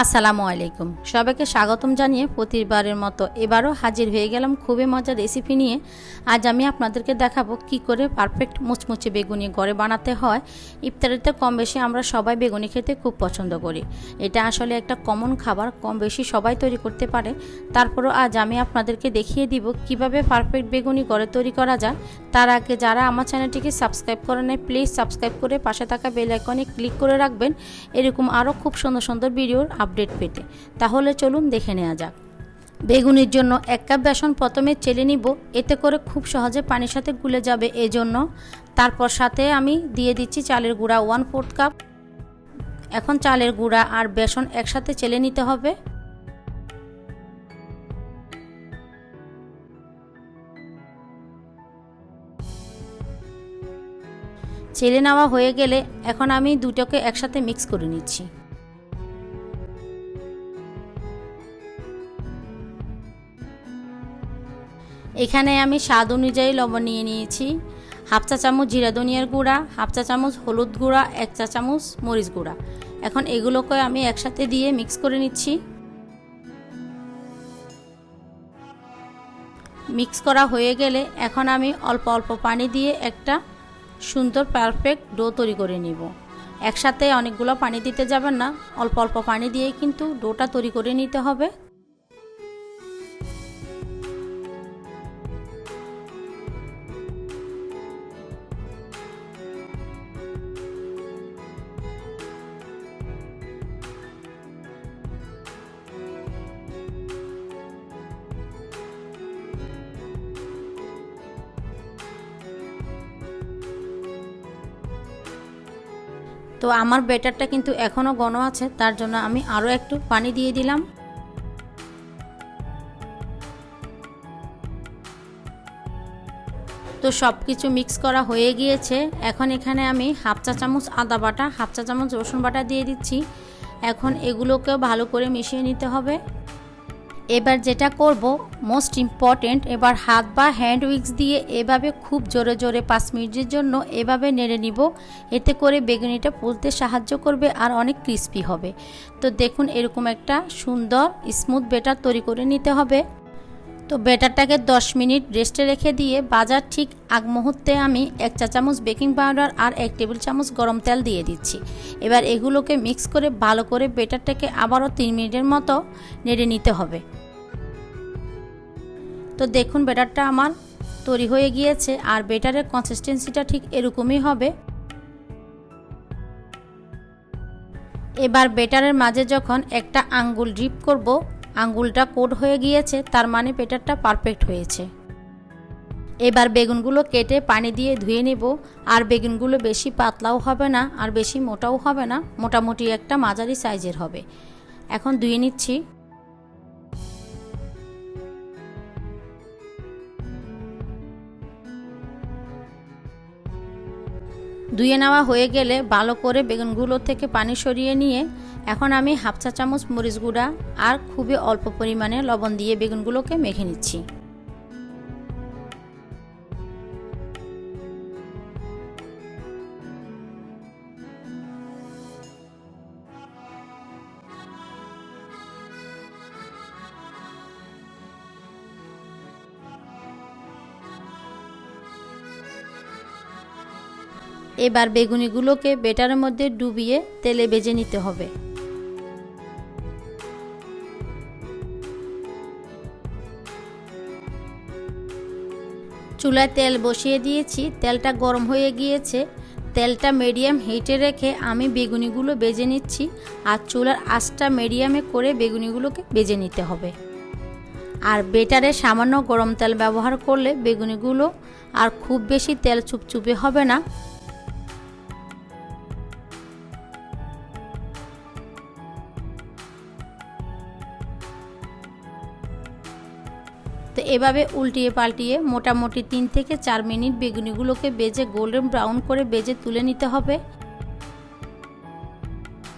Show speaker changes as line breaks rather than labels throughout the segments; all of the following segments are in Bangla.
আসসালামু আলাইকুম, সবাইকে স্বাগতম জানিয়ে প্রতিবারের মতো এবারও হাজির হয়ে গেলাম খুবই মজার রেসিপি নিয়ে। আজ আমি আপনাদেরকে দেখাবো কি করে পারফেক্ট মুচমুচে বেগুনি ঘরে বানাতে হয়। ইফতারিতে কম বেশি আমরা সবাই বেগুনি খেতে খুব পছন্দ করি। এটা আসলে একটা কমন খাবার, কম বেশি সবাই তৈরি করতে পারে। তারপরও আজ আমি আপনাদেরকে দেখিয়ে দিব কিভাবে পারফেক্ট বেগুনি ঘরে তৈরি করা যায়। তার আগে যারা আমার চ্যানেলটিকে সাবস্ক্রাইব করে নেয়, প্লিজ সাবস্ক্রাইব করে পাশে থাকা বেল আইকনে ক্লিক করে রাখবেন এরকম আরও খুব সুন্দর সুন্দর ভিডিওর আপডেট পেতে। তাহলে চলুন দেখে নেওয়া যাক। বেগুনির জন্য 1 কাপ বেসন প্রথমে চেলে নিব, এতে করে খুব সহজে পানির সাথে গুলে যাবে এজন্য। তারপর সাথে আমি দিয়ে দিচ্ছি চালের গুঁড়া 1/4 কাপ। এখন চালের গুঁড়া আর বেসন একসাথে চেলে নিতে হবে। চেলে নেওয়া হয়ে গেলে এখন আমি দুটোকে একসাথে মিক্স করে নিচ্ছি। এখানে আমি স্বাদ অনুযায়ী লবণ নিয়ে নিয়েছি, 1/2 চা চামচ জিরা ধনিয়ার গুঁড়া, 1/2 চা চামচ হলুদ গুঁড়া, 1 চা চামচ মরিচ গুঁড়া। এখন এগুলোকে আমি একসাথে দিয়ে মিক্স করে নিচ্ছি। মিক্স করা হয়ে গেলে এখন আমি অল্প অল্প পানি দিয়ে একটা সুন্দর পারফেক্ট ডো তৈরি করে নিব। একসাথে অনেকগুলো পানি দিতে যাবেন না, অল্প অল্প পানি দিয়ে কিন্তু ডোটা তৈরি করে নিতে হবে। তো আমার ব্যাটারটা কিন্তু এখনও ঘন আছে, তার জন্য আমি আরও একটু পানি দিয়ে দিলাম। তো সব কিছু মিক্স করা হয়ে গিয়েছে। এখন এখানে আমি 1/2 চা চামচ আদা বাটা, 1/2 চা চামচ রসুন বাটা দিয়ে দিচ্ছি। এখন এগুলোকেও ভালো করে মিশিয়ে নিতে হবে। এবার যেটা করব মোস্ট ইম্পর্টেন্ট, এবার হাত বা হ্যান্ড উইক্স দিয়ে এভাবে খুব জোরে জোরে 5 মিনিটের জন্য এভাবে নেড়ে নিব। এতে করে বেগুনিটা ফুলতে সাহায্য করবে আর অনেক ক্রিস্পি হবে। তো দেখুন এরকম একটা সুন্দর স্মুথ ব্যাটার তৈরি করে নিতে হবে। তো ব্যাটারটাকে 10 মিনিট রেস্টে রেখে দিয়ে বাজার ঠিক আগ মুহূর্তে আমি 1 চা চামচ বেকিং পাউডার আর 1 টেবিল চামচ গরম তেল দিয়ে দিচ্ছি। এবার এগুলোকে মিক্স করে ভালো করে ব্যাটারটাকে আবারও 3 মিনিটের মতো নেড়ে নিতে হবে। তো দেখুন ব্যাটারটা আমার তৈরি হয়ে গিয়েছে আর ব্যাটারের কনসিস্টেন্সিটা ঠিক এরকমই হবে। এবার ব্যাটারের মাঝে যখন একটা আঙ্গুল ডিপ করব, আঙ্গুলটা কোট হয়ে গিয়েছে, তার মানে ব্যাটারটা পারফেক্ট হয়েছে। এবার বেগুনগুলো কেটে পানি দিয়ে ধুয়ে নেব। আর বেগুনগুলো বেশি পাতলাও হবে না আর বেশি মোটাও হবে না, মোটামুটি একটা মাঝারি সাইজের হবে। এখন ধুয়ে নিচ্ছি। ধুয়ে নেওয়া হয়ে গেলে ভালো করে বেগুনগুলো থেকে পানি সরিয়ে নিয়ে এখন আমি 1/2 চা চামচ মরিচ গুঁড়া আর খুবই অল্প পরিমাণে লবণ দিয়ে বেগুনগুলোকে মেখে নিচ্ছি। এবার বেগুনিগুলোকে ব্যাটারের মধ্যে ডুবিয়ে তেলে ভেজে নিতে হবে। চুলায় তেল বসিয়ে দিয়েছি, তেলটা গরম হয়ে গিয়েছে। তেলটা মিডিয়াম হিটে রেখে আমি বেগুনিগুলো ভেজে নিচ্ছি। আর চুলার আঁচটা মিডিয়ামে করে বেগুনিগুলোকে ভেজে নিতে হবে। আর ব্যাটারে সামান্য গরম তেল ব্যবহার করলে বেগুনিগুলো আর খুব বেশি তেল চুপচুপে হবে না। তো এভাবে উল্টিয়ে পাল্টিয়ে মোটামুটি 3 থেকে 4 মিনিট বেগুনিগুলোকে ভেজে গোল্ডেন ব্রাউন করে ভেজে তুলে নিতে হবে।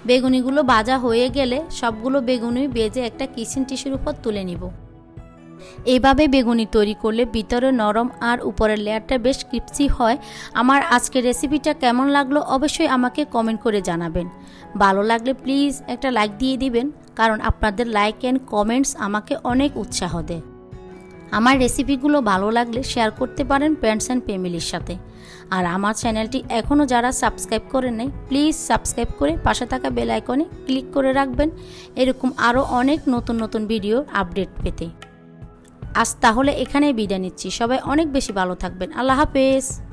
বেগুনিগুলো ভাজা হয়ে গেলে সবগুলো বেগুনি ভেজে একটা কিচেন টিস্যুর উপর তুলে নিব। এইভাবে বেগুনি তৈরি করলে ভিতরে নরম আর উপরের লেয়ারটা বেশ ক্রিস্পি হয়। আমার আজকের রেসিপিটা কেমন লাগলো অবশ্যই আমাকে কমেন্ট করে জানাবেন। ভালো লাগলে প্লিজ একটা লাইক দিয়ে দিবেন, কারণ আপনাদের লাইক অ্যান্ড কমেন্টস আমাকে অনেক উৎসাহ দেয়। আমার রেসিপিগুলো ভালো লাগলে শেয়ার করতে পারেন ফ্রেন্ডস অ্যান্ড ফ্যামিলির সাথে। আর আমার চ্যানেলটি এখনও যারা সাবস্ক্রাইব করেন নাই প্লিজ সাবস্ক্রাইব করে পাশে থাকা বেল আইকনে ক্লিক করে রাখবেন, এরকম আরও অনেক নতুন নতুন ভিডিওর আপডেট পেতে। আজ তাহলে এখানেই বিদায় নিচ্ছি। সবাই অনেক বেশি ভালো থাকবেন। আল্লাহ হাফেজ।